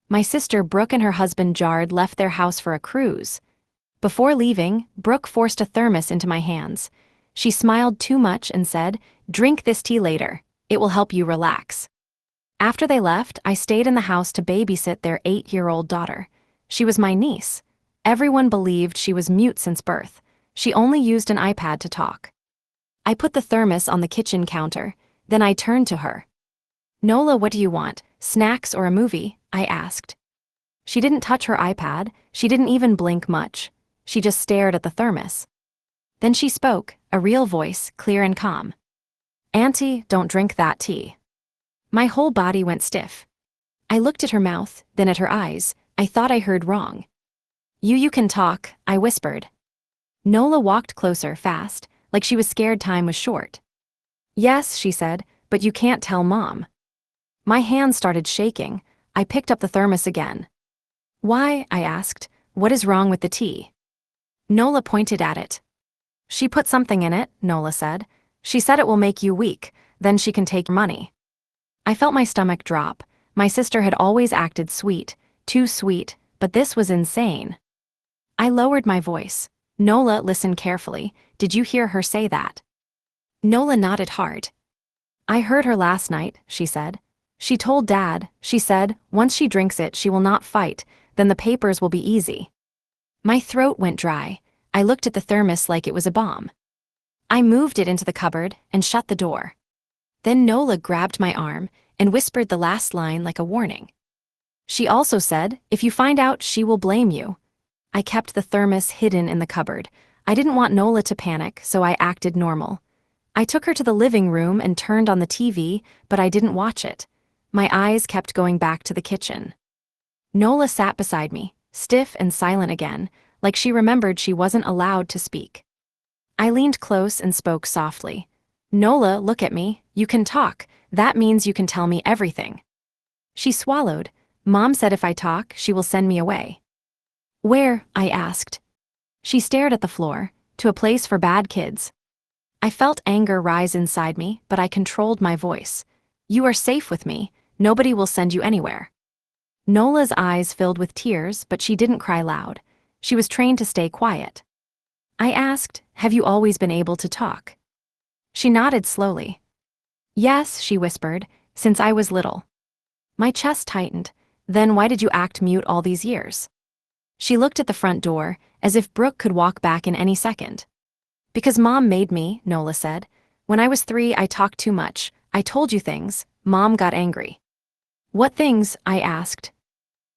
My sister Brooke and her husband Jard left their house for a cruise. Before leaving, Brooke forced a thermos into my hands. She smiled too much and said, "Drink this tea later. It will help you relax." After they left, I stayed in the house to babysit their 8-year-old daughter. She was my niece. Everyone believed she was mute since birth. She only used an iPad to talk. I put the thermos on the kitchen counter. Then I turned to her. "Nola, what do you want? Snacks or a movie?" I asked. She didn't touch her iPad. She didn't even blink much. She just stared at the thermos. Then she spoke, a real voice, clear and calm. "Auntie, don't drink that tea." My whole body went stiff. I looked at her mouth, then at her eyes. I thought I heard wrong. You can talk," I whispered. Nola walked closer, fast, like she was scared time was short. "Yes," she said, "but you can't tell Mom." My hands started shaking. I picked up the thermos again. "Why?" I asked. "What is wrong with the tea?" Nola pointed at it. "She put something in it," Nola said. "She said it will make you weak, then she can take your money." I felt my stomach drop. My sister had always acted sweet, too sweet, but this was insane. I lowered my voice. "Nola, listen carefully. Did you hear her say that?" Nola nodded hard. "I heard her last night," she said. "She told Dad, she said, once she drinks it she will not fight, then the papers will be easy." My throat went dry. I looked at the thermos like it was a bomb. I moved it into the cupboard and shut the door. Then Nola grabbed my arm and whispered the last line like a warning. She also said, "If you find out, she will blame you." I kept the thermos hidden in the cupboard. I didn't want Nola to panic, so I acted normal. I took her to the living room and turned on the TV, but I didn't watch it. My eyes kept going back to the kitchen. Nola sat beside me, stiff and silent again, like she remembered she wasn't allowed to speak. I leaned close and spoke softly. "Nola, look at me. You can talk. That means you can tell me everything." She swallowed. "Mom said if I talk, she will send me away." "Where?" I asked. She stared at the floor, "To a place for bad kids." I felt anger rise inside me, but I controlled my voice. "You are safe with me. Nobody will send you anywhere." Nola's eyes filled with tears, but she didn't cry loud. She was trained to stay quiet. I asked, "Have you always been able to talk?" She nodded slowly. "Yes," she whispered, "since I was little." My chest tightened. "Then why did you act mute all these years?" She looked at the front door, as if Brooke could walk back in any second. "Because Mom made me," Nola said. "When I was 3, I talked too much. I told you things. Mom got angry." "What things?" I asked.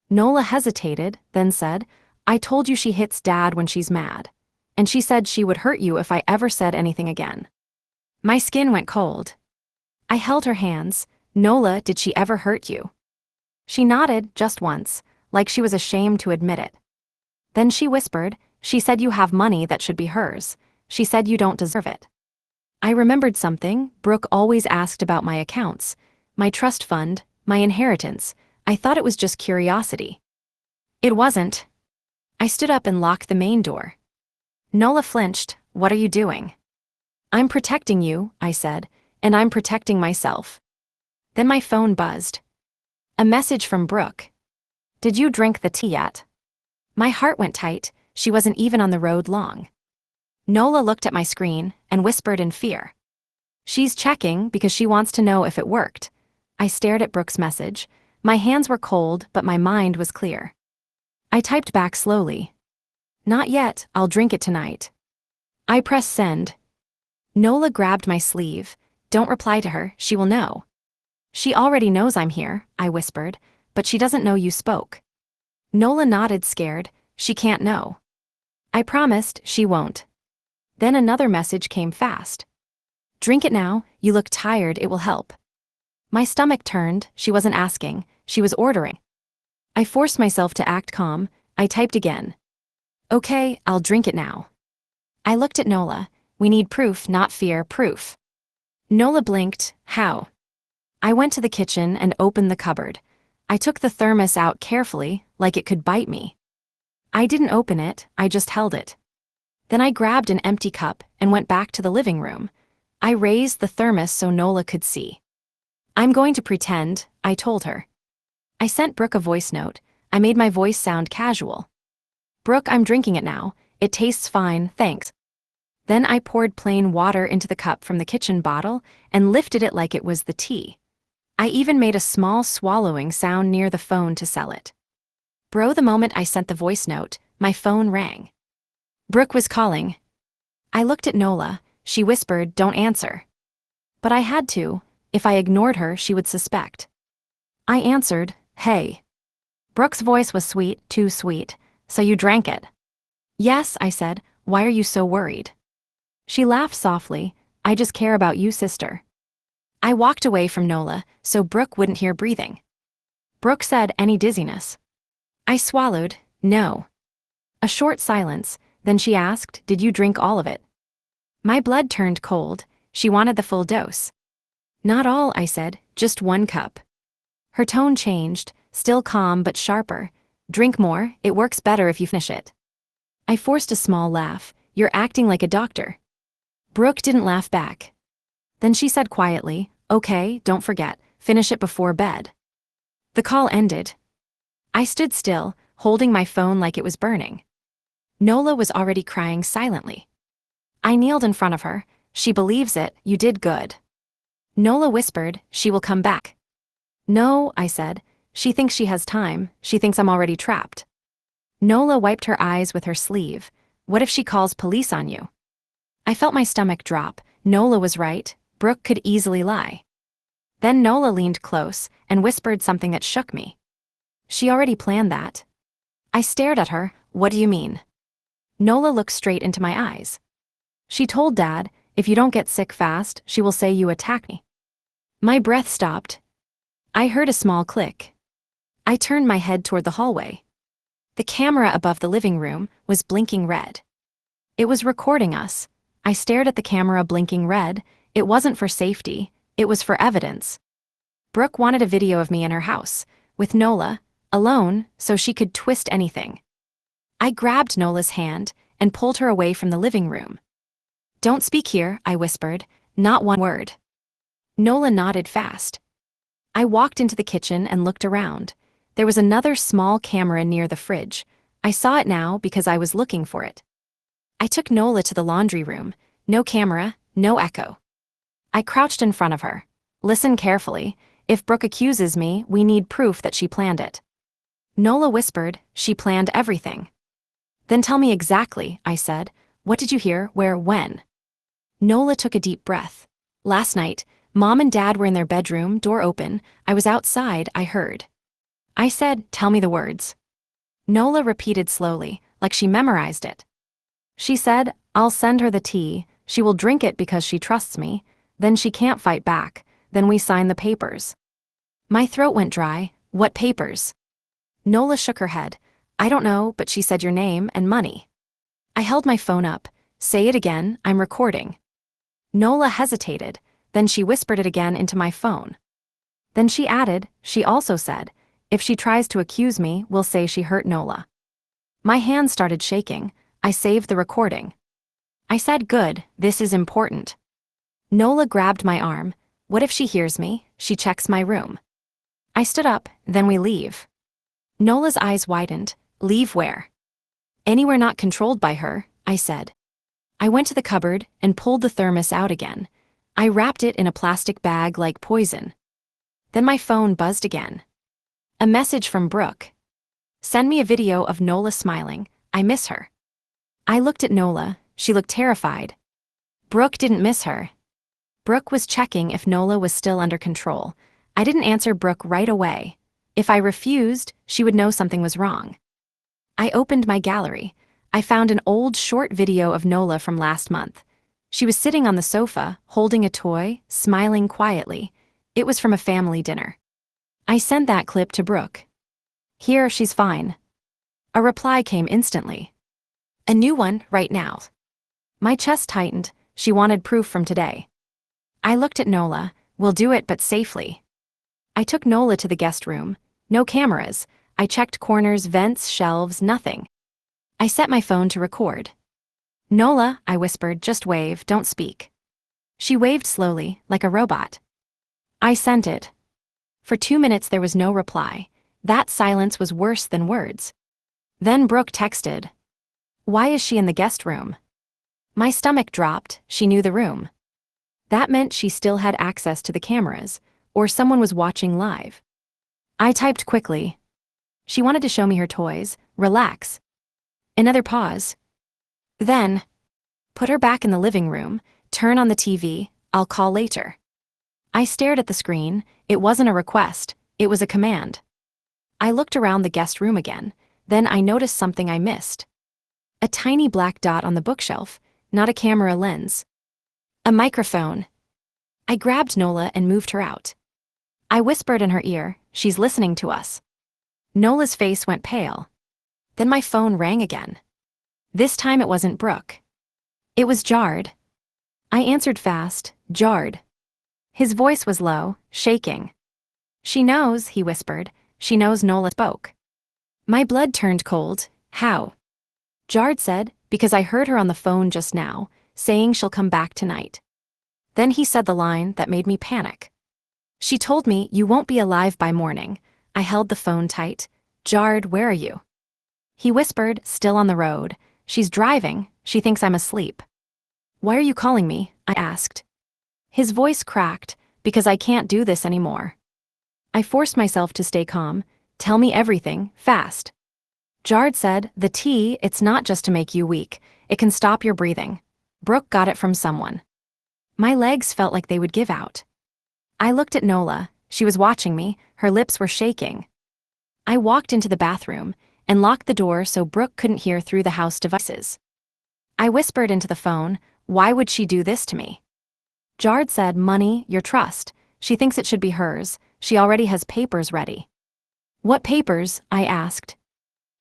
Nola hesitated, then said, "I told you she hits Dad when she's mad. And she said she would hurt you if I ever said anything again." My skin went cold. I held her hands. "Nola, did she ever hurt you?" She nodded, just once, like she was ashamed to admit it. Then she whispered, "She said you have money that should be hers. She said you don't deserve it." I remembered something. Brooke always asked about my accounts, my trust fund, my inheritance. I thought it was just curiosity. It wasn't. I stood up and locked the main door. Nola flinched. "What are you doing?" "I'm protecting you," I said, "and I'm protecting myself." Then my phone buzzed. A message from Brooke. "Did you drink the tea yet?" My heart went tight. She wasn't even on the road long. Nola looked at my screen and whispered in fear. "She's checking because she wants to know if it worked." I stared at Brooke's message. My hands were cold, but my mind was clear. I typed back slowly. "Not yet, I'll drink it tonight." I pressed send. Nola grabbed my sleeve. "Don't reply to her, she will know." "She already knows I'm here," I whispered, "but she doesn't know you spoke." Nola nodded, scared. "She can't know." I promised she won't. Then another message came fast. "Drink it now, you look tired, it will help." My stomach turned. She wasn't asking, she was ordering. I forced myself to act calm. I typed again. "Okay, I'll drink it now." I looked at Nola. "We need proof, not fear, proof." Nola blinked. "How?" I went to the kitchen and opened the cupboard. I took the thermos out carefully, like it could bite me. I didn't open it, I just held it. Then I grabbed an empty cup and went back to the living room. I raised the thermos so Nola could see. "I'm going to pretend," I told her. I sent Brooke a voice note. I made my voice sound casual. Brooke, I'm drinking it now. It tastes fine, thanks. Then I poured plain water into the cup from the kitchen bottle and lifted it like it was the tea. I even made a small swallowing sound near the phone to sell it. Bro, the moment I sent the voice note, my phone rang. Brooke was calling. I looked at Nola. She whispered, "Don't answer." But I had to. If I ignored her, she would suspect. I answered, "Hey." Brooke's voice was sweet, too sweet. "So you drank it?" "Yes," I said. "Why are you so worried?" She laughed softly. "I just care about you, sister." I walked away from Nola so Brooke wouldn't hear breathing. Brooke said, "Any dizziness?" I swallowed, "No." A short silence, then she asked, "Did you drink all of it?" My blood turned cold. She wanted the full dose. "Not all," I said, "just 1 cup." Her tone changed, still calm but sharper. "Drink more, it works better if you finish it." I forced a small laugh. "You're acting like a doctor." Brooke didn't laugh back. Then she said quietly, "Okay, don't forget, finish it before bed." The call ended. I stood still, holding my phone like it was burning. Nola was already crying silently. I kneeled in front of her. "She believes it, you did good." Nola whispered, "She will come back." "No," I said. "She thinks she has time. She thinks I'm already trapped." Nola wiped her eyes with her sleeve. "What if she calls police on you?" I felt my stomach drop. Nola was right. Brooke could easily lie. Then Nola leaned close and whispered something that shook me. "She already planned that." I stared at her. "What do you mean?" Nola looked straight into my eyes. "She told Dad, if you don't get sick fast, she will say you attacked me." My breath stopped. I heard a small click. I turned my head toward the hallway. The camera above the living room was blinking red. It was recording us. I stared at the camera blinking red. It wasn't for safety, it was for evidence. Brooke wanted a video of me in her house, with Nola, alone, so she could twist anything. I grabbed Nola's hand and pulled her away from the living room. "Don't speak here," I whispered, "not one word." Nola nodded fast. I walked into the kitchen and looked around. There was another small camera near the fridge. I saw it now because I was looking for it. I took Nola to the laundry room. No camera, no echo. I crouched in front of her. "Listen carefully. If Brooke accuses me, we need proof that she planned it." Nola whispered, "She planned everything." "Then tell me exactly," I said. "What did you hear, where, when?" Nola took a deep breath. "Last night, Mom and Dad were in their bedroom, door open. I was outside, I heard." I said, "Tell me the words." Nola repeated slowly, like she memorized it. She said, "I'll send her the tea. She will drink it because she trusts me. Then she can't fight back. Then we sign the papers." My throat went dry. "What papers?" Nola shook her head. "I don't know, but she said your name and money." I held my phone up. "Say it again, I'm recording." Nola hesitated. Then she whispered it again into my phone. Then she added, "She also said, if she tries to accuse me, we'll say she hurt Nola." My hands started shaking. I saved the recording. I said, "Good, this is important." Nola grabbed my arm. "What if she hears me? She checks my room." I stood up, "Then we leave." Nola's eyes widened. "Leave where?" "Anywhere not controlled by her," I said. I went to the cupboard and pulled the thermos out again. I wrapped it in a plastic bag like poison. Then my phone buzzed again. A message from Brooke. "Send me a video of Nola smiling. I miss her." I looked at Nola. She looked terrified. Brooke didn't miss her. Brooke was checking if Nola was still under control. I didn't answer Brooke right away. If I refused, she would know something was wrong. I opened my gallery. I found an old short video of Nola from last month. She was sitting on the sofa, holding a toy, smiling quietly. It was from a family dinner. I sent that clip to Brooke. "Here, she's fine." A reply came instantly. "A new one, right now." My chest tightened. She wanted proof from today. I looked at Nola. "We'll do it, but safely." I took Nola to the guest room. No cameras. I checked corners, vents, shelves, nothing. I set my phone to record. "Nola," I whispered, "just wave, don't speak." She waved slowly, like a robot. I sent it. For 2 minutes there was no reply. That silence was worse than words. Then Brooke texted, "Why is she in the guest room?" My stomach dropped. She knew the room. That meant she still had access to the cameras, or someone was watching live. I typed quickly. She wanted to show me her toys. Relax. Another pause. Then, put her back in the living room, turn on the TV, I'll call later. I stared at the screen. It wasn't a request, it was a command. I looked around the guest room again, then I noticed something I missed. A tiny black dot on the bookshelf, not a camera lens. A microphone. I grabbed Nola and moved her out. I whispered in her ear, "She's listening to us." Nola's face went pale. Then my phone rang again. This time it wasn't Brooke. It was Jard. I answered fast, "Jard." His voice was low, shaking. "She knows," he whispered. "She knows Nola spoke." My blood turned cold. "How?" Jard said, "Because I heard her on the phone just now, saying she'll come back tonight." Then he said the line that made me panic. "She told me you won't be alive by morning." I held the phone tight. "Jard, where are you?" He whispered, "Still on the road. She's driving. She thinks I'm asleep." "Why are you calling me?" I asked. His voice cracked, "Because I can't do this anymore." I forced myself to stay calm. "Tell me everything, fast." Jard said, "The tea, it's not just to make you weak. It can stop your breathing. Brooke got it from someone." My legs felt like they would give out. I looked at Nola. She was watching me. Her lips were shaking. I walked into the bathroom and locked the door so Brooke couldn't hear through the house devices. I whispered into the phone, "Why would she do this to me?" Jard said, "Money, your trust. She thinks it should be hers. She already has papers ready." "What papers?" I asked.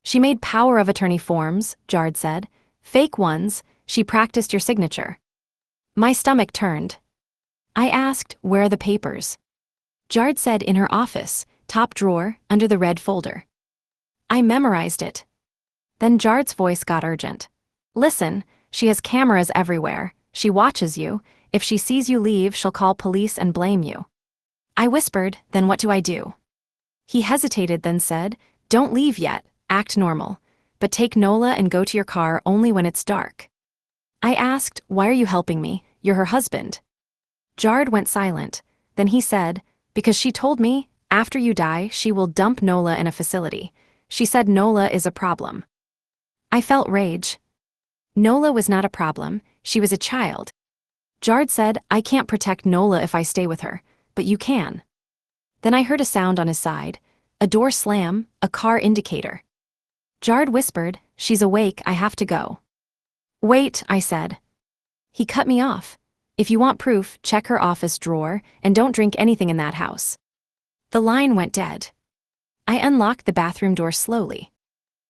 "She made power of attorney forms," Jard said. "Fake ones. She practiced your signature." My stomach turned. I asked, "Where are the papers?" Jard said, "In her office, top drawer, under the red folder." I memorized it. Then Jard's voice got urgent. "Listen, she has cameras everywhere. She watches you. If she sees you leave, she'll call police and blame you." I whispered, "Then what do I do?" He hesitated, then said, "Don't leave yet. Act normal. But take Nola and go to your car only when it's dark." I asked, "Why are you helping me? You're her husband." Jard went silent. Then he said, "Because she told me, after you die, she will dump Nola in a facility. She said Nola is a problem." I felt rage. Nola was not a problem, she was a child. Jard said, "I can't protect Nola if I stay with her, but you can." Then I heard a sound on his side, a door slam, a car indicator. Jard whispered, "She's awake, I have to go." "Wait," I said. He cut me off. "If you want proof, check her office drawer, and don't drink anything in that house." The line went dead. I unlocked the bathroom door slowly.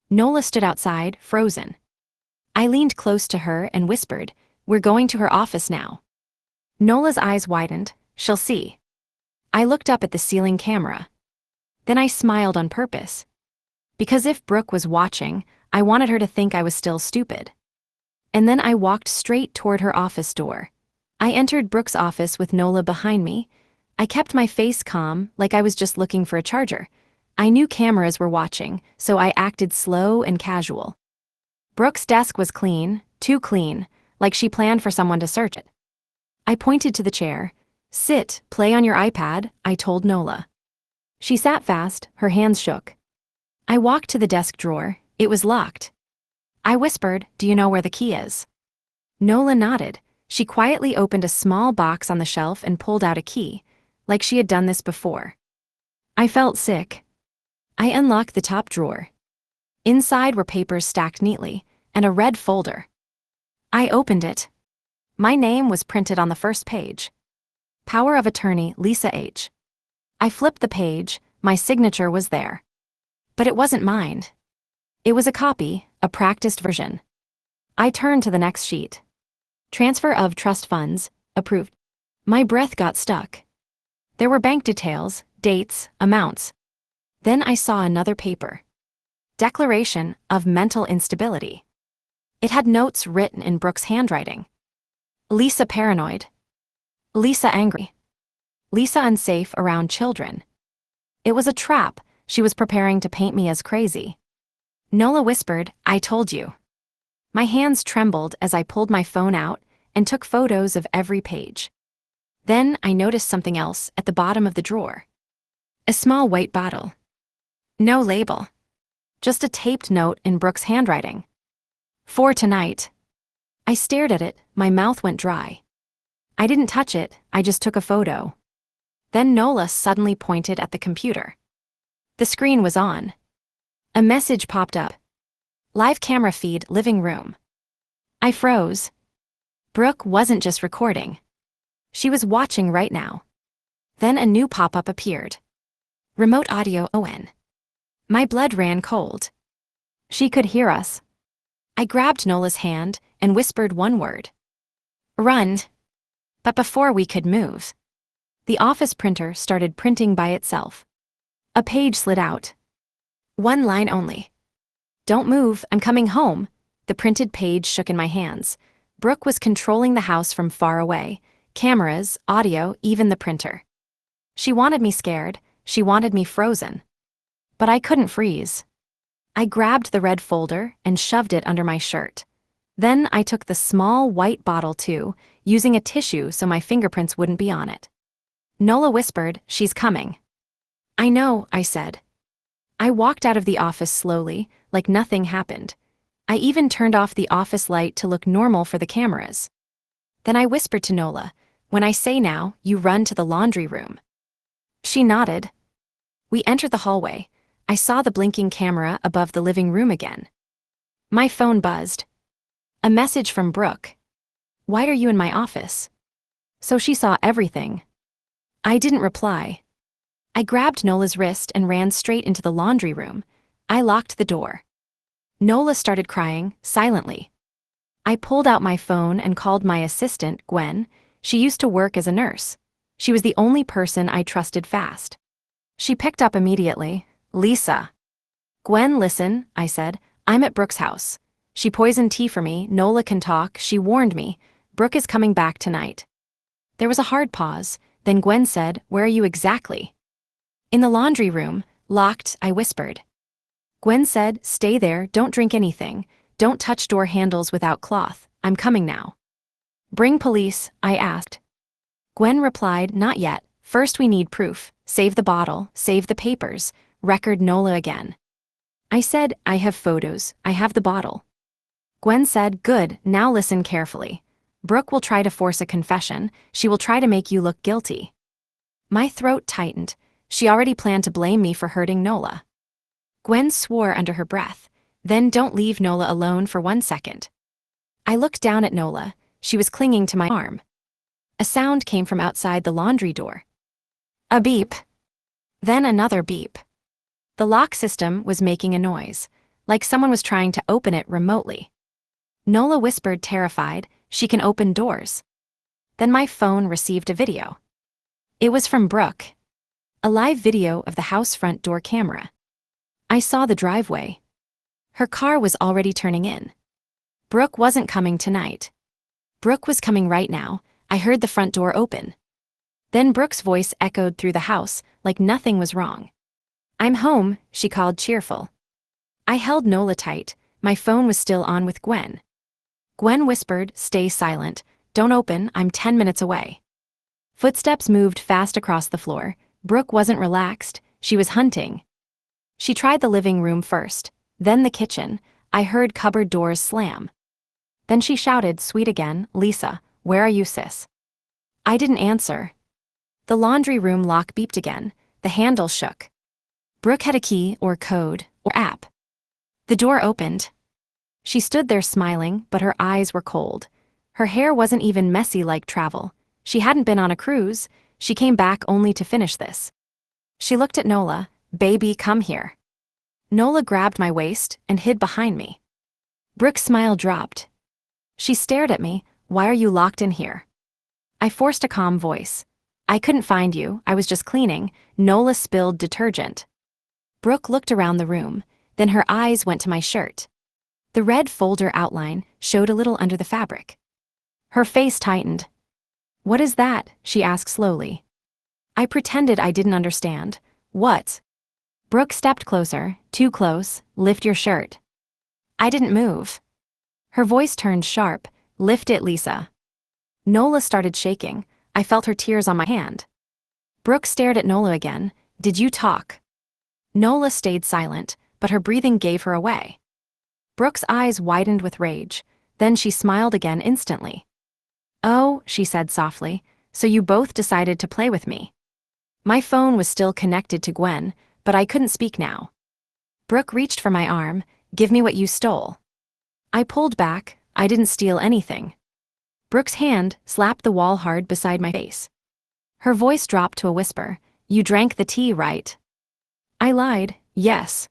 Nola stood outside, frozen. I leaned close to her and whispered, "We're going to her office now." Nola's eyes widened. "She'll see." I looked up at the ceiling camera. Then I smiled on purpose. Because if Brooke was watching, I wanted her to think I was still stupid. And then I walked straight toward her office door. I entered Brooke's office with Nola behind me. I kept my face calm, like I was just looking for a charger. I knew cameras were watching, so I acted slow and casual. Brooke's desk was clean, too clean, like she planned for someone to search it. I pointed to the chair. "Sit, play on your iPad," I told Nola. She sat fast, her hands shook. I walked to the desk drawer. It was locked. I whispered, "Do you know where the key is?" Nola nodded. She quietly opened a small box on the shelf and pulled out a key, like she had done this before. I felt sick. I unlocked the top drawer. Inside were papers stacked neatly, and a red folder. I opened it. My name was printed on the first page. Power of attorney, Lisa H. I flipped the page. My signature was there. But it wasn't mine. It was a copy, a practiced version. I turned to the next sheet. Transfer of trust funds, approved. My breath got stuck. There were bank details, dates, amounts. Then I saw another paper. Declaration of mental instability. It had notes written in Brooke's handwriting. Lisa paranoid. Lisa angry. Lisa unsafe around children. It was a trap, She was preparing to paint me as crazy. Nola whispered, "I told you." My hands trembled as I pulled my phone out and took photos of every page. Then I noticed something else at the bottom of the drawer. A small white bottle. No label. Just a taped note in Brooke's handwriting. "For tonight." I stared at it, my mouth went dry. I didn't touch it, I just took a photo. Then Nola suddenly pointed at the computer. The screen was on. A message popped up. "Live camera feed, living room." I froze. Brooke wasn't just recording. She was watching right now. Then a new pop-up appeared. Remote audio on. My blood ran cold. She could hear us. I grabbed Nola's hand and whispered one word. "Run." But before we could move, the office printer started printing by itself. A page slid out. One line only. "Don't move, I'm coming home." The printed page shook in my hands. Brooke was controlling the house from far away. Cameras, audio, even the printer. She wanted me scared, she wanted me frozen. But I couldn't freeze. I grabbed the red folder and shoved it under my shirt. Then I took the small white bottle too, using a tissue so my fingerprints wouldn't be on it. Nola whispered, "She's coming." "I know," I said. I walked out of the office slowly, like nothing happened. I even turned off the office light to look normal for the cameras. Then I whispered to Nola, "When I say now, you run to the laundry room." She nodded. We entered the hallway. I saw the blinking camera above the living room again. My phone buzzed. A message from Brooke. "Why are you in my office?" So she saw everything. I didn't reply. I grabbed Nola's wrist and ran straight into the laundry room. I locked the door. Nola started crying, silently. I pulled out my phone and called my assistant, Gwen. She used to work as a nurse. She was the only person I trusted fast. She picked up immediately. "Lisa." "Gwen, listen," I said. "I'm at Brooke's house. She poisoned tea for me. Nola can talk. She warned me. Brooke is coming back tonight." There was a hard pause. Then Gwen said, "Where are you exactly?" "In the laundry room, locked," I whispered. Gwen said, "Stay there, don't drink anything. Don't touch door handles without cloth. I'm coming now." "Bring police?" I asked. Gwen replied, "Not yet. First we need proof. Save the bottle, save the papers. Record Nola again." I said, "I have photos. I have the bottle." Gwen said, "Good, now listen carefully. Brooke will try to force a confession. She will try to make you look guilty." My throat tightened. She already planned to blame me for hurting Nola. Gwen swore under her breath. "Then don't leave Nola alone for 1 second." I looked down at Nola. She was clinging to my arm. A sound came from outside the laundry door. A beep. Then another beep. The lock system was making a noise, like someone was trying to open it remotely. Nola whispered, terrified, "She can open doors." Then my phone received a video. It was from Brooke. A live video of the house front door camera. I saw the driveway. Her car was already turning in. Brooke wasn't coming tonight. Brooke was coming right now. I heard the front door open. Then Brooke's voice echoed through the house, like nothing was wrong. "I'm home," she called, cheerful. I held Nola tight. My phone was still on with Gwen. Gwen whispered, "Stay silent. Don't open, I'm 10 minutes away." Footsteps moved fast across the floor. Brooke wasn't relaxed, she was hunting. She tried the living room first, then the kitchen. I heard cupboard doors slam. Then she shouted, sweet again, "Lisa, where are you, sis?" I didn't answer. The laundry room lock beeped again. The handle shook. Brooke had a key or code or app. The door opened. She stood there smiling, but her eyes were cold. Her hair wasn't even messy like travel. She hadn't been on a cruise. She came back only to finish this. She looked at Nola. "Baby, come here." Nola grabbed my waist and hid behind me. Brooke's smile dropped. She stared at me. "Why are you locked in here?" I forced a calm voice. "I couldn't find you, I was just cleaning." Nola spilled detergent. Brooke looked around the room, then her eyes went to my shirt. The red folder outline showed a little under the fabric. Her face tightened. "What is that?" she asked slowly. I pretended I didn't understand. "What?" Brooke stepped closer, too close. Lift your shirt. I didn't move. Her voice turned sharp. Lift it, Lisa. Nola started shaking. I felt her tears on my hand. Brooke stared at Nola again. Did you talk? Nola stayed silent, but her breathing gave her away. Brooke's eyes widened with rage. Then she smiled again instantly. Oh, she said softly, so you both decided to play with me. My phone was still connected to Gwen, but I couldn't speak now. Brooke reached for my arm. Give me what you stole. I pulled back. I didn't steal anything. Brooke's hand slapped the wall hard beside my face. Her voice dropped to a whisper. You drank the tea, right? I lied. Yes.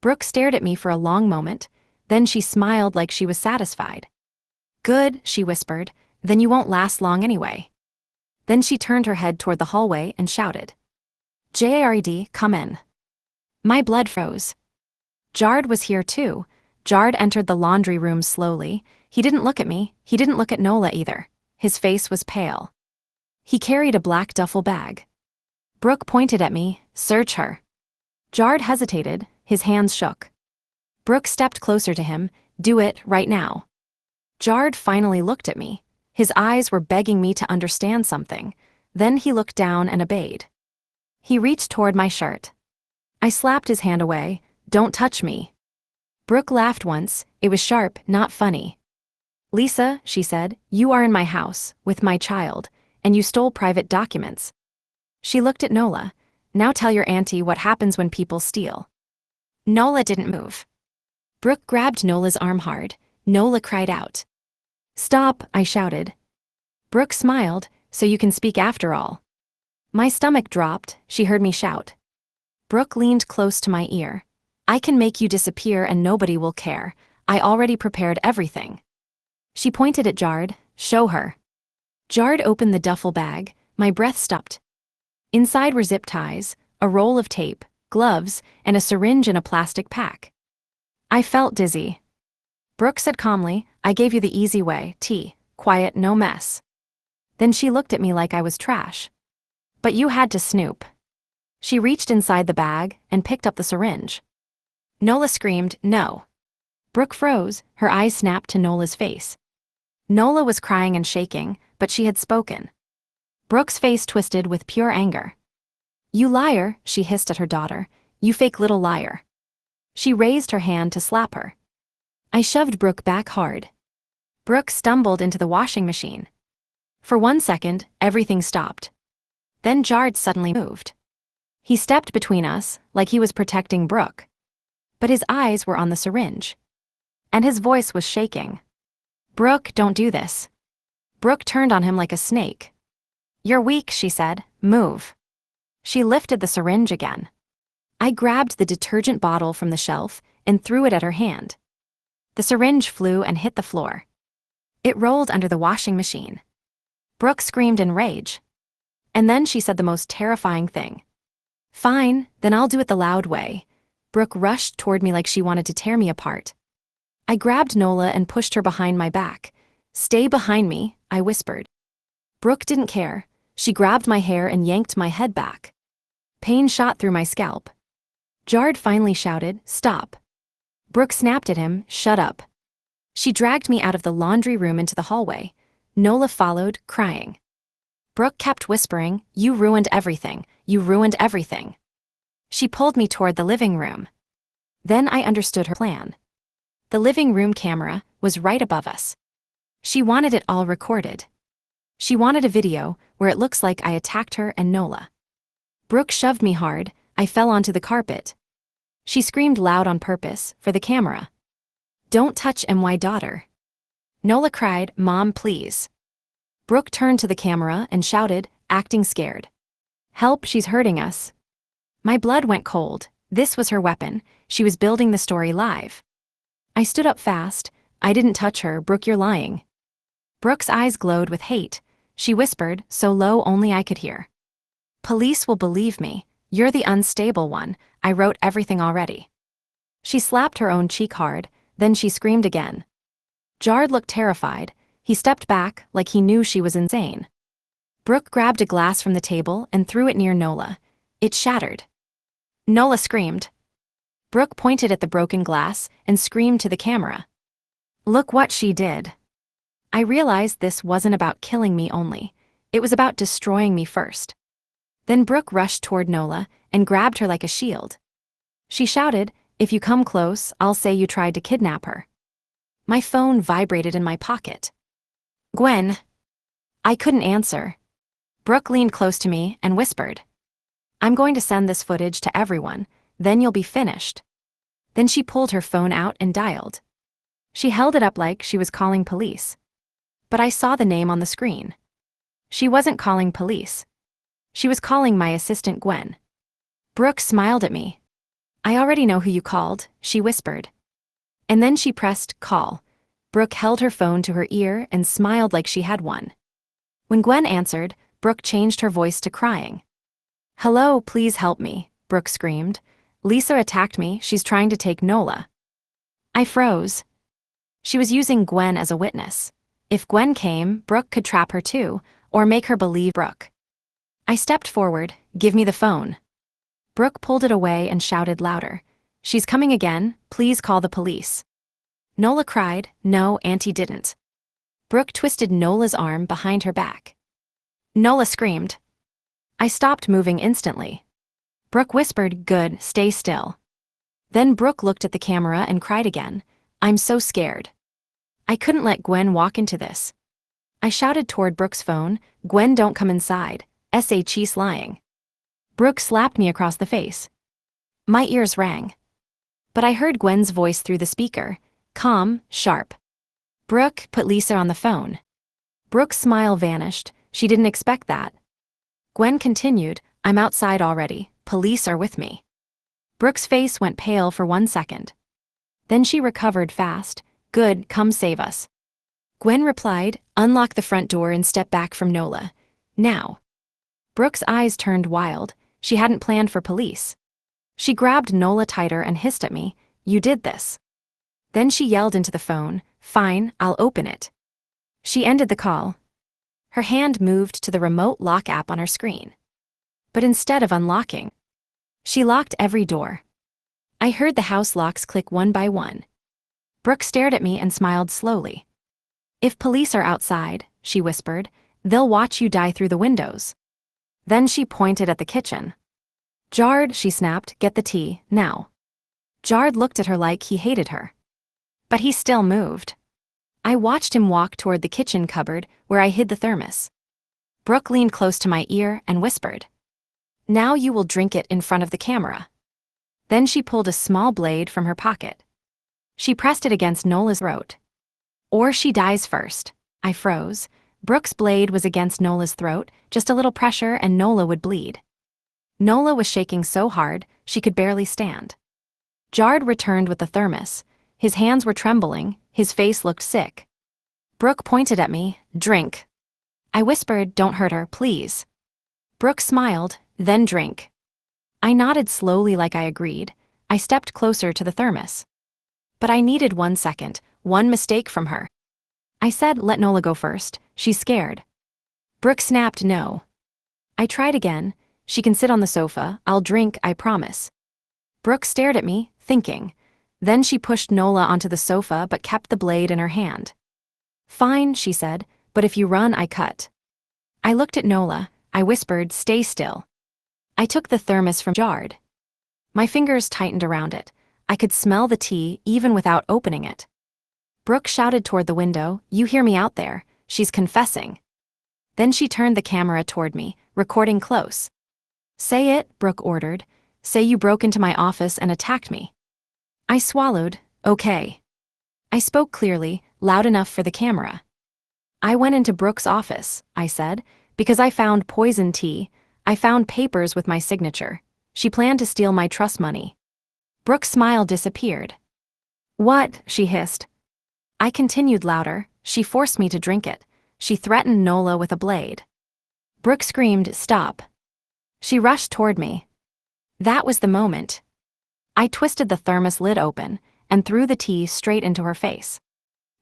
Brooke stared at me for a long moment. Then she smiled like she was satisfied. Good, she whispered. Then you won't last long anyway. Then she turned her head toward the hallway and shouted. Jared, come in. My blood froze. Jared was here too. Jared entered the laundry room slowly. He didn't look at me. He didn't look at Nola either. His face was pale. He carried a black duffel bag. Brooke pointed at me. Search her. Jared hesitated. His hands shook. Brooke stepped closer to him. Do it, right now. Jared finally looked at me. His eyes were begging me to understand something. Then he looked down and obeyed. He reached toward my shirt. I slapped his hand away. Don't touch me. Brooke laughed once. It was sharp, not funny. Lisa, she said, you are in my house, with my child, and you stole private documents. She looked at Nola. Now tell your auntie what happens when people steal. Nola didn't move. Brooke grabbed Nola's arm hard. Nola cried out. Stop, I shouted. Brooke smiled. So you can speak after all. My stomach dropped. She heard me shout. Brooke leaned close to my ear. I can make you disappear and nobody will care. I already prepared everything. She pointed at Jared. Show her. Jared opened the duffel bag. My breath stopped. Inside were zip ties, a roll of tape, gloves, and a syringe in a plastic pack. I felt dizzy. Brooke said calmly, I gave you the easy way, tea, quiet, no mess. Then she looked at me like I was trash. But you had to snoop. She reached inside the bag and picked up the syringe. Nola screamed, no. Brooke froze, her eyes snapped to Nola's face. Nola was crying and shaking, but she had spoken. Brooke's face twisted with pure anger. You liar, she hissed at her daughter. You fake little liar. She raised her hand to slap her. I shoved Brooke back hard. Brooke stumbled into the washing machine. For 1 second, everything stopped. Then Jared suddenly moved. He stepped between us, like he was protecting Brooke. But his eyes were on the syringe. And his voice was shaking. Brooke, don't do this. Brooke turned on him like a snake. You're weak, she said. Move. She lifted the syringe again. I grabbed the detergent bottle from the shelf and threw it at her hand. The syringe flew and hit the floor. It rolled under the washing machine. Brooke screamed in rage. And then she said the most terrifying thing. Fine, then I'll do it the loud way. Brooke rushed toward me like she wanted to tear me apart. I grabbed Nola and pushed her behind my back. Stay behind me, I whispered. Brooke didn't care. She grabbed my hair and yanked my head back. Pain shot through my scalp. Jared finally shouted, stop. Brooke snapped at him, shut up. She dragged me out of the laundry room into the hallway. Nola followed, crying. Brooke kept whispering, you ruined everything, you ruined everything. She pulled me toward the living room. Then I understood her plan. The living room camera was right above us. She wanted it all recorded. She wanted a video where it looks like I attacked her and Nola. Brooke shoved me hard. I fell onto the carpet. She screamed loud on purpose, for the camera. Don't touch my daughter. Nola cried, Mom, please. Brooke turned to the camera and shouted, acting scared. Help, she's hurting us. My blood went cold. This was her weapon. She was building the story live. I stood up fast. I didn't touch her, Brooke, you're lying. Brooke's eyes glowed with hate. She whispered, so low only I could hear. Police will believe me. You're the unstable one. I wrote everything already. She slapped her own cheek hard, then she screamed again. Jared looked terrified. He stepped back like he knew she was insane. Brooke grabbed a glass from the table and threw it near Nola. It shattered. Nola screamed. Brooke pointed at the broken glass and screamed to the camera. Look what she did. I realized this wasn't about killing me only. It was about destroying me first. Then Brooke rushed toward Nola and grabbed her like a shield. She shouted, "If you come close, I'll say you tried to kidnap her." My phone vibrated in my pocket. Gwen. I couldn't answer. Brooke leaned close to me and whispered, "I'm going to send this footage to everyone, then you'll be finished." Then she pulled her phone out and dialed. She held it up like she was calling police. But I saw the name on the screen. She wasn't calling police. She was calling my assistant Gwen. Brooke smiled at me. "I already know who you called," she whispered. And then she pressed call. Brooke held her phone to her ear and smiled like she had won. When Gwen answered, Brooke changed her voice to crying. "Hello, please help me," Brooke screamed. "Lisa attacked me, she's trying to take Nola." I froze. She was using Gwen as a witness. If Gwen came, Brooke could trap her too, or make her believe Brooke. I stepped forward. "Give me the phone." Brooke pulled it away and shouted louder. "She's coming again, please call the police." Nola cried. "No, Auntie didn't." Brooke twisted Nola's arm behind her back. Nola screamed. I stopped moving instantly. Brooke whispered, "Good, stay still." Then Brooke looked at the camera and cried again. "I'm so scared. I couldn't let Gwen walk into this." I shouted toward Brooke's phone, "Gwen, don't come inside. She's lying." Brooke slapped me across the face. My ears rang. But I heard Gwen's voice through the speaker, calm, sharp. "Brooke, put Lisa on the phone." Brooke's smile vanished. She didn't expect that. Gwen continued, "I'm outside already. Police are with me." Brooke's face went pale for 1 second. Then she recovered fast. "Good, come save us." Gwen replied, "Unlock the front door and step back from Nola. Now." Brooke's eyes turned wild. She hadn't planned for police. She grabbed Nola tighter and hissed at me, "You did this." Then she yelled into the phone, "Fine, I'll open it." She ended the call. Her hand moved to the remote lock app on her screen. But instead of unlocking, she locked every door. I heard the house locks click one by one. Brooke stared at me and smiled slowly. "If police are outside," she whispered, "they'll watch you die through the windows." Then she pointed at the kitchen. "Jard," she snapped, "get the tea, now." Jard looked at her like he hated her. But he still moved. I watched him walk toward the kitchen cupboard where I hid the thermos. Brooke leaned close to my ear and whispered, "Now you will drink it in front of the camera." Then she pulled a small blade from her pocket. She pressed it against Nola's throat. "Or she dies first." I froze. Brooke's blade was against Nola's throat, just a little pressure and Nola would bleed. Nola was shaking so hard, she could barely stand. Jard returned with the thermos. His hands were trembling, his face looked sick. Brooke pointed at me, "Drink." I whispered, "Don't hurt her, please." Brooke smiled, "Then drink." I nodded slowly like I agreed. I stepped closer to the thermos. But I needed 1 second, one mistake from her. I said, "Let Nola go first, she's scared." Brooke snapped, "No." I tried again. "She can sit on the sofa, I'll drink, I promise." Brooke stared at me, thinking. Then she pushed Nola onto the sofa but kept the blade in her hand. "Fine," she said, "but if you run, I cut." I looked at Nola. I whispered, "Stay still." I took the thermos from Jard. My fingers tightened around it. I could smell the tea even without opening it. Brooke shouted toward the window, "You hear me out there, she's confessing." Then she turned the camera toward me, recording close. "Say it," Brooke ordered. "Say you broke into my office and attacked me." I swallowed. "Okay." I spoke clearly, loud enough for the camera. "I went into Brooke's office," I said, "because I found poison tea. I found papers with my signature. She planned to steal my trust money." Brooke's smile disappeared. "What?" she hissed. I continued louder. "She forced me to drink it. She threatened Nola with a blade." Brooke screamed, "Stop." She rushed toward me. That was the moment. I twisted the thermos lid open and threw the tea straight into her face.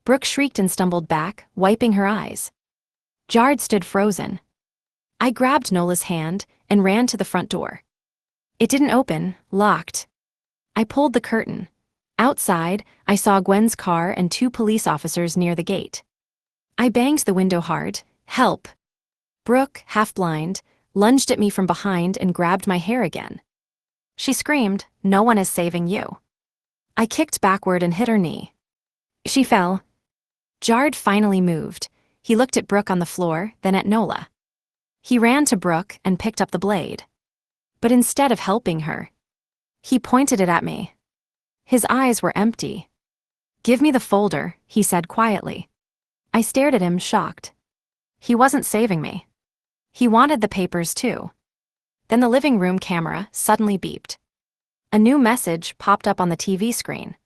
Brooke shrieked and stumbled back, wiping her eyes. Jard stood frozen. I grabbed Nola's hand and ran to the front door. It didn't open, locked. I pulled the curtain. Outside, I saw Gwen's car and 2 police officers near the gate. I banged the window hard. Help! Brooke, half blind, lunged at me from behind and grabbed my hair again. She screamed, "No one is saving you." I kicked backward and hit her knee. She fell. Jard finally moved. He looked at Brooke on the floor, then at Nola. He ran to Brooke and picked up the blade. But instead of helping her, he pointed it at me. His eyes were empty. "Give me the folder," he said quietly. I stared at him, shocked. He wasn't saving me. He wanted the papers too. Then the living room camera suddenly beeped. A new message popped up on the TV screen.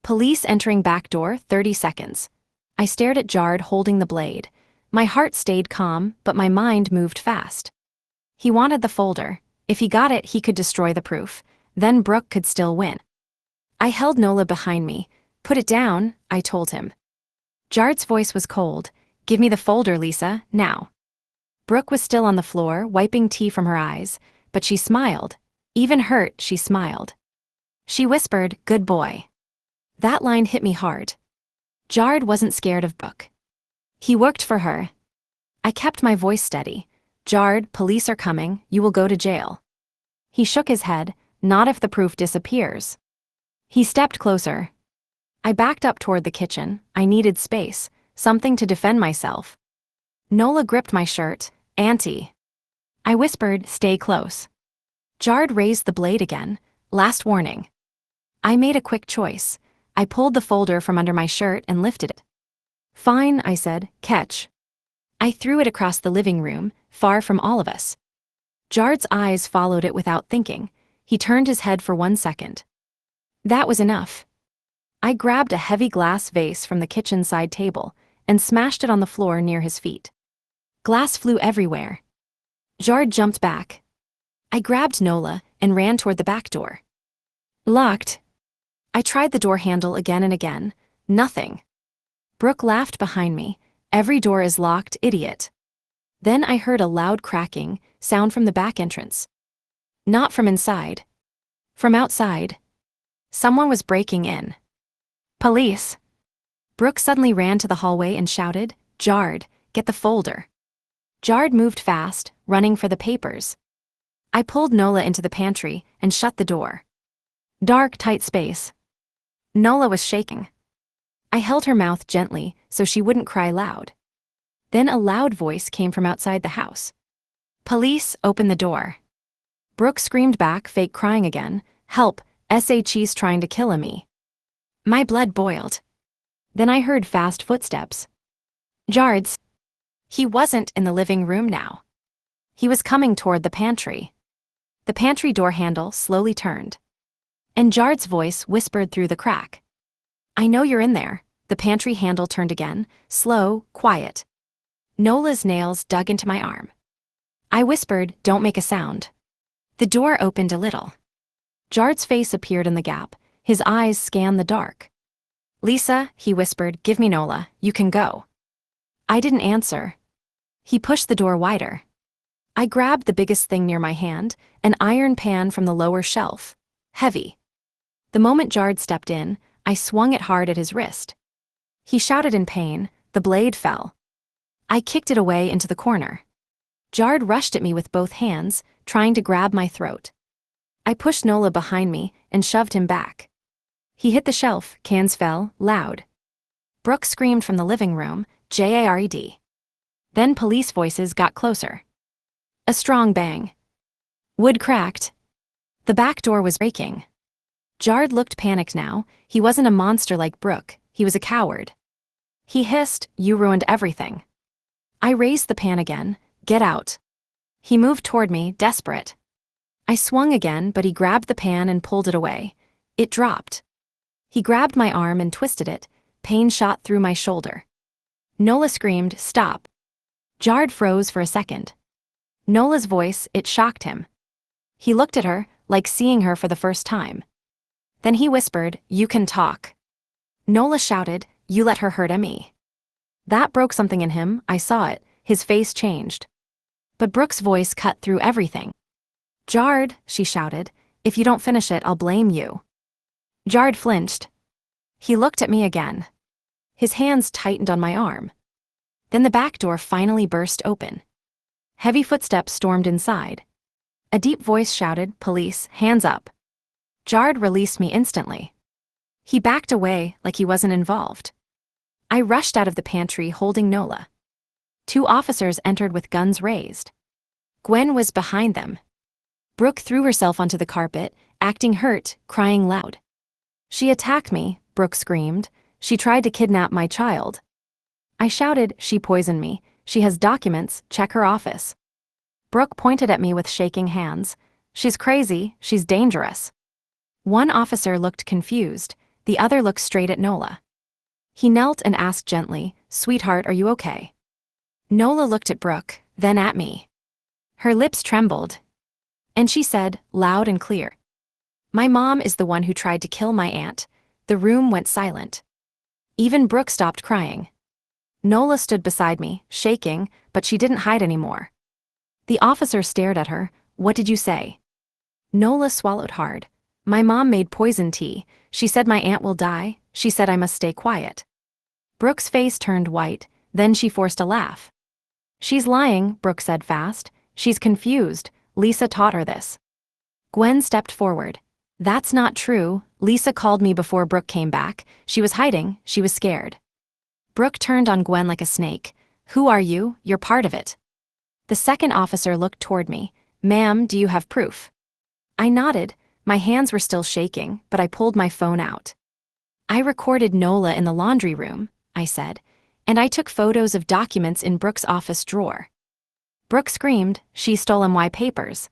"Police entering back door, 30 seconds. I stared at Jard holding the blade. My heart stayed calm, but my mind moved fast. He wanted the folder. If he got it, he could destroy the proof. Then Brooke could still win. I held Nola behind me. "Put it down," I told him. Jard's voice was cold. "Give me the folder, Lisa, now." Brooke was still on the floor, wiping tea from her eyes, but she smiled. Even hurt, she smiled. She whispered, "Good boy." That line hit me hard. Jard wasn't scared of Brooke. He worked for her. I kept my voice steady. "Jard, police are coming, you will go to jail." He shook his head. "Not if the proof disappears." He stepped closer. I backed up toward the kitchen. I needed space, something to defend myself. Nola gripped my shirt. "Auntie." I whispered, "Stay close." Jard raised the blade again. "Last warning." I made a quick choice. I pulled the folder from under my shirt and lifted it. "Fine," I said. "Catch." I threw it across the living room, far from all of us. Jard's eyes followed it without thinking. He turned his head for 1 second. That was enough. I grabbed a heavy glass vase from the kitchen side table and smashed it on the floor near his feet. Glass flew everywhere. Jard jumped back. I grabbed Nola and ran toward the back door. Locked. I tried the door handle again and again. Nothing. Brooke laughed behind me. "Every door is locked, idiot." Then I heard a loud cracking sound from the back entrance. Not from inside. From outside. Someone was breaking in. "Police." Brooke suddenly ran to the hallway and shouted, "Jard, get the folder." Jard moved fast, running for the papers. I pulled Nola into the pantry and shut the door. Dark, tight space. Nola was shaking. I held her mouth gently so she wouldn't cry loud. Then a loud voice came from outside the house. "Police, open the door." Brooke screamed back, fake crying again. "Help, SHE's trying to kill me." My blood boiled. Then I heard fast footsteps. Jard's. He wasn't in the living room now. He was coming toward the pantry. The pantry door handle slowly turned. And Jard's voice whispered through the crack. "I know you're in there." The pantry handle turned again, slow, quiet. Nola's nails dug into my arm. I whispered, "Don't make a sound." The door opened a little. Jard's face appeared in the gap. His eyes scanned the dark. "Lisa," he whispered, "give me Nola. You can go." I didn't answer. He pushed the door wider. I grabbed the biggest thing near my hand, an iron pan from the lower shelf. Heavy. The moment Jard stepped in, I swung it hard at his wrist. He shouted in pain. The blade fell. I kicked it away into the corner. Jard rushed at me with both hands, trying to grab my throat. I pushed Nola behind me and shoved him back. He hit the shelf, cans fell, loud. Brooke screamed from the living room, "Jard." Then police voices got closer. A strong bang. Wood cracked. The back door was breaking. Jard looked panicked now. He wasn't a monster like Brooke, he was a coward. He hissed, "You ruined everything." I raised the pan again. "Get out." He moved toward me, desperate. I swung again, but he grabbed the pan and pulled it away. It dropped. He grabbed my arm and twisted it. Pain shot through my shoulder. Nola screamed, "Stop." Jard froze for a second. Nola's voice, it shocked him. He looked at her, like seeing her for the first time. Then he whispered, "You can talk." Nola shouted, "You let her hurt me." That broke something in him, I saw it. His face changed. But Brooke's voice cut through everything. "Jard," she shouted, "if you don't finish it, I'll blame you." Jard flinched. He looked at me again. His hands tightened on my arm. Then the back door finally burst open. Heavy footsteps stormed inside. A deep voice shouted, "Police, hands up." Jard released me instantly. He backed away like he wasn't involved. I rushed out of the pantry holding Nola. 2 officers entered with guns raised. Gwen was behind them. Brooke threw herself onto the carpet, acting hurt, crying loud. "She attacked me," Brooke screamed. "She tried to kidnap my child." I shouted, "She poisoned me. She has documents, check her office." Brooke pointed at me with shaking hands. "She's crazy, she's dangerous." One officer looked confused, the other looked straight at Nola. He knelt and asked gently, "Sweetheart, are you okay?" Nola looked at Brooke, then at me. Her lips trembled. And she said, loud and clear, "My mom is the one who tried to kill my aunt." The room went silent. Even Brooke stopped crying. Nola stood beside me, shaking, but she didn't hide anymore. The officer stared at her. "What did you say?" Nola swallowed hard. "My mom made poison tea. She said my aunt will die. She said I must stay quiet." Brooke's face turned white, then she forced a laugh. "She's lying," Brooke said fast. "She's confused. Lisa taught her this." Gwen stepped forward. "That's not true. Lisa called me before Brooke came back. She was hiding, she was scared." Brooke turned on Gwen like a snake. "Who are you? You're part of it." The second officer looked toward me. "Ma'am, do you have proof?" I nodded. My hands were still shaking, but I pulled my phone out. "I recorded Nola in the laundry room," I said, "and I took photos of documents in Brooke's office drawer." Brooke screamed, "She stole my papers."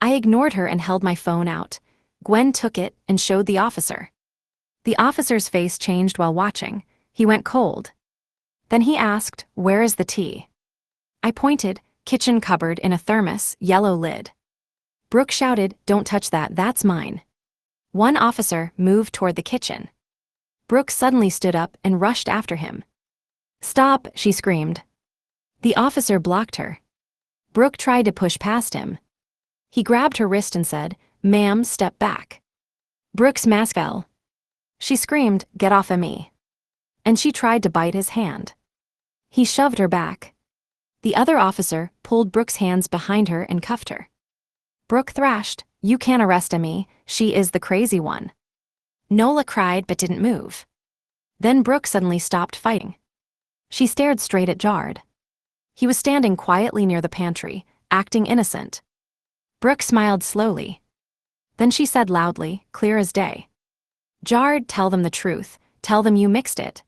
I ignored her and held my phone out. Gwen took it and showed the officer. The officer's face changed while watching. He went cold. Then he asked, "Where is the tea?" I pointed, "Kitchen cupboard in a thermos, yellow lid." Brooke shouted, "Don't touch that, that's mine." One officer moved toward the kitchen. Brooke suddenly stood up and rushed after him. "Stop," she screamed. The officer blocked her. Brooke tried to push past him. He grabbed her wrist and said, "Ma'am, step back." Brooke's mask fell. She screamed, "Get off of me." And she tried to bite his hand. He shoved her back. The other officer pulled Brooke's hands behind her and cuffed her. Brooke thrashed, "You can't arrest me, she is the crazy one." Nola cried but didn't move. Then Brooke suddenly stopped fighting. She stared straight at Jard. He was standing quietly near the pantry, acting innocent. Brooke smiled slowly. Then she said loudly, clear as day, "Jard, tell them the truth. Tell them you mixed it."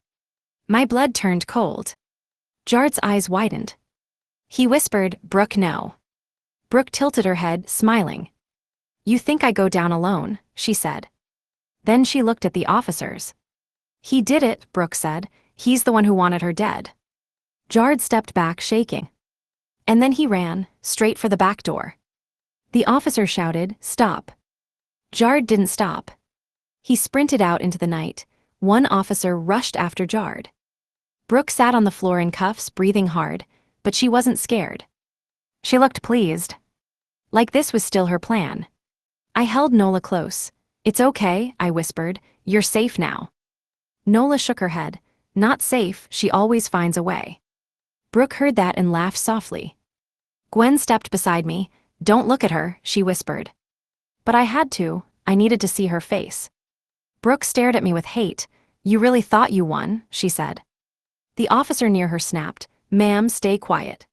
My blood turned cold. Jard's eyes widened. He whispered, "Brooke, no." Brooke tilted her head, smiling. "You think I go down alone," she said. Then she looked at the officers. "He did it," Brooke said. "He's the one who wanted her dead." Jard stepped back, shaking. And then he ran, straight for the back door. The officer shouted, "Stop." Jard didn't stop. He sprinted out into the night. One officer rushed after Jard. Brooke sat on the floor in cuffs, breathing hard, but she wasn't scared. She looked pleased. Like this was still her plan. I held Nola close. "It's okay," I whispered. "You're safe now." Nola shook her head. "Not safe, she always finds a way." Brooke heard that and laughed softly. Gwen stepped beside me. "Don't look at her," she whispered. But I had to. I needed to see her face. Brooke stared at me with hate. "You really thought you won," she said. The officer near her snapped, "Ma'am, stay quiet."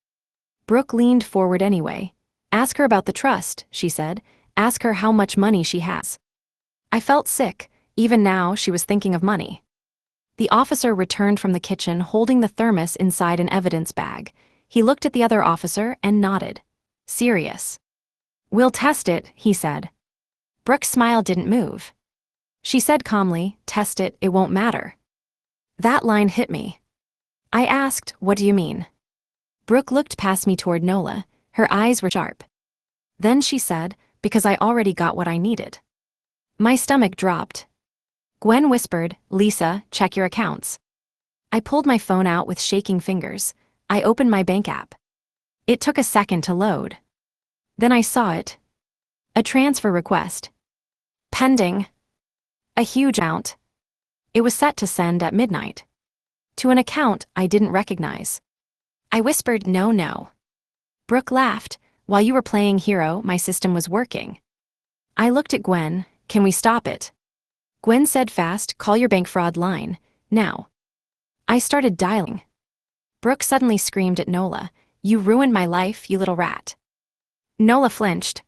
Brooke leaned forward anyway. "Ask her about the trust," she said. "Ask her how much money she has." I felt sick. Even now, she was thinking of money. The officer returned from the kitchen holding the thermos inside an evidence bag. He looked at the other officer and nodded. Serious. "We'll test it," he said. Brooke's smile didn't move. She said calmly, "Test it, it won't matter." That line hit me. I asked, "What do you mean?" Brooke looked past me toward Nola. Her eyes were sharp. Then she said, "Because I already got what I needed." My stomach dropped. Gwen whispered, "Lisa, check your accounts." I pulled my phone out with shaking fingers. I opened my bank app. It took a second to load. Then I saw it. A transfer request. Pending. A huge amount. It was set to send at midnight. To an account I didn't recognize. I whispered, no, no. Brooke laughed. While you were playing hero, my system was working. I looked at Gwen. Can we stop it? Gwen said fast, call your bank fraud line, now. I started dialing. Brooke suddenly screamed at Nola, you ruined my life, you little rat. Nola flinched.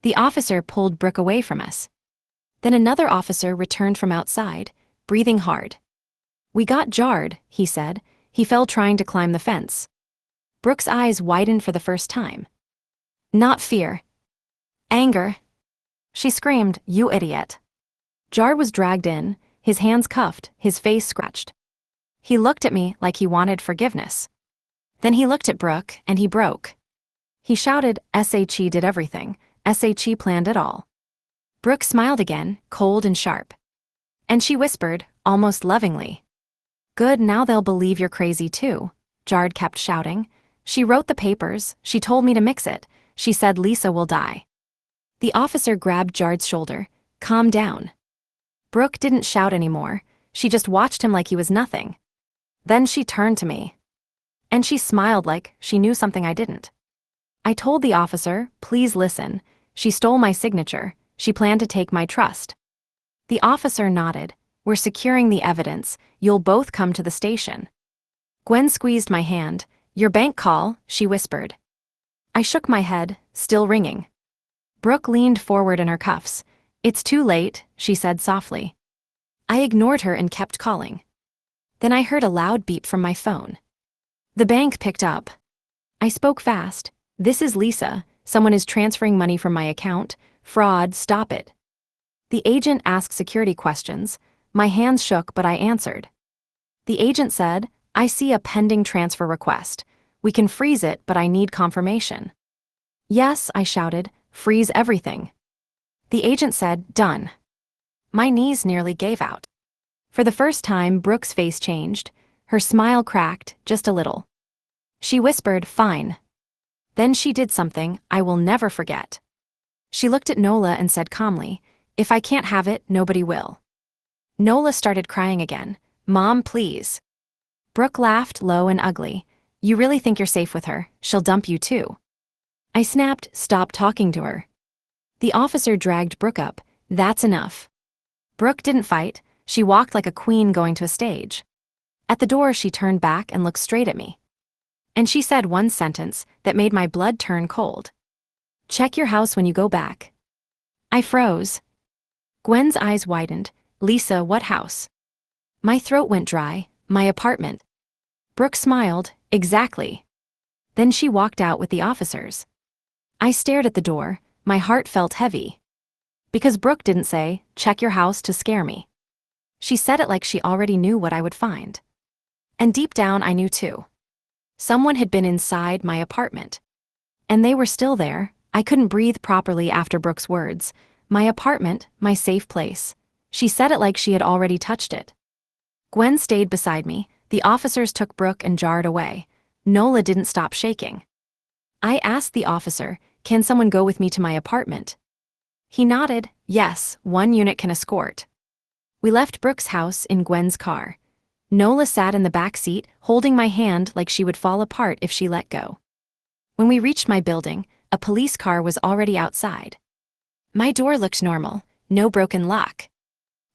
The officer pulled Brooke away from us. Then another officer returned from outside, breathing hard. We got jarred, he said. He fell trying to climb the fence. Brooke's eyes widened for the first time. Not fear. Anger. She screamed, you idiot. Jarred was dragged in, his hands cuffed, his face scratched. He looked at me like he wanted forgiveness. Then he looked at Brooke, and he broke. He shouted, SHE did everything, SHE planned it all. Brooke smiled again, cold and sharp. And she whispered, almost lovingly. Good, now they'll believe you're crazy too, Jarred kept shouting. She wrote the papers, she told me to mix it, she said Lisa will die. The officer grabbed Jarred's shoulder, calm down. Brooke didn't shout anymore, she just watched him like he was nothing. Then she turned to me. And she smiled like she knew something I didn't. I told the officer, please listen, she stole my signature, she planned to take my trust. The officer nodded, we're securing the evidence, you'll both come to the station. Gwen squeezed my hand, your bank call, she whispered. I shook my head, still ringing. Brooke leaned forward in her cuffs. It's too late, she said softly. I ignored her and kept calling. Then I heard a loud beep from my phone. The bank picked up. I spoke fast. This is Lisa. Someone is transferring money from my account. Fraud, stop it. The agent asked security questions. My hands shook, but I answered. The agent said, I see a pending transfer request. We can freeze it, but I need confirmation. Yes, I shouted, freeze everything. The agent said, done. My knees nearly gave out. For the first time, Brooke's face changed. Her smile cracked, just a little. She whispered, fine. Then she did something I will never forget. She looked at Nola and said calmly, if I can't have it, nobody will. Nola started crying again. Mom, please. Brooke laughed low and ugly. You really think you're safe with her? She'll dump you too. I snapped, stop talking to her. The officer dragged Brooke up. That's enough. Brooke didn't fight. She walked like a queen going to a stage. At the door, she turned back and looked straight at me. And she said one sentence that made my blood turn cold. Check your house when you go back. I froze. Gwen's eyes widened. Lisa, what house? My throat went dry. My apartment. Brooke smiled. Exactly. Then she walked out with the officers. I stared at the door. My heart felt heavy. Because Brooke didn't say, check your house to scare me. She said it like she already knew what I would find. And deep down I knew too. Someone had been inside my apartment. And they were still there. I couldn't breathe properly after Brooke's words. My apartment, my safe place. She said it like she had already touched it. Gwen stayed beside me. The officers took Brooke and Jarred away. Nola didn't stop shaking. I asked the officer, can someone go with me to my apartment? He nodded, yes, one unit can escort. We left Brooke's house in Gwen's car. Nola sat in the back seat, holding my hand like she would fall apart if she let go. When we reached my building, a police car was already outside. My door looked normal, no broken lock.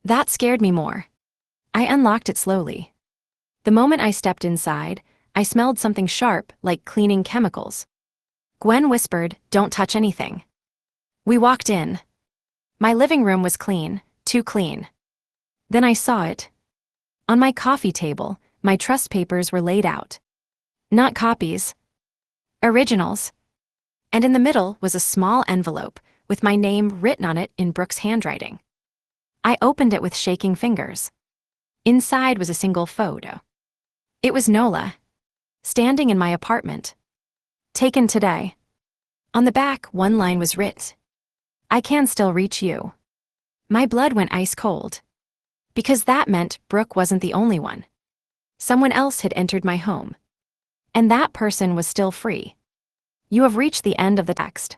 That scared me more. I unlocked it slowly. The moment I stepped inside, I smelled something sharp, like cleaning chemicals. Gwen whispered, don't touch anything. We walked in. My living room was clean, too clean. Then I saw it. On my coffee table, my trust papers were laid out. Not copies. Originals. And in the middle was a small envelope with my name written on it in Brooke's handwriting. I opened it with shaking fingers. Inside was a single photo. It was Nola, standing in my apartment. Taken today. On the back, one line was writ. I can still reach you. My blood went ice cold. Because that meant Brooke wasn't the only one. Someone else had entered my home. And that person was still free. You have reached the end of the text.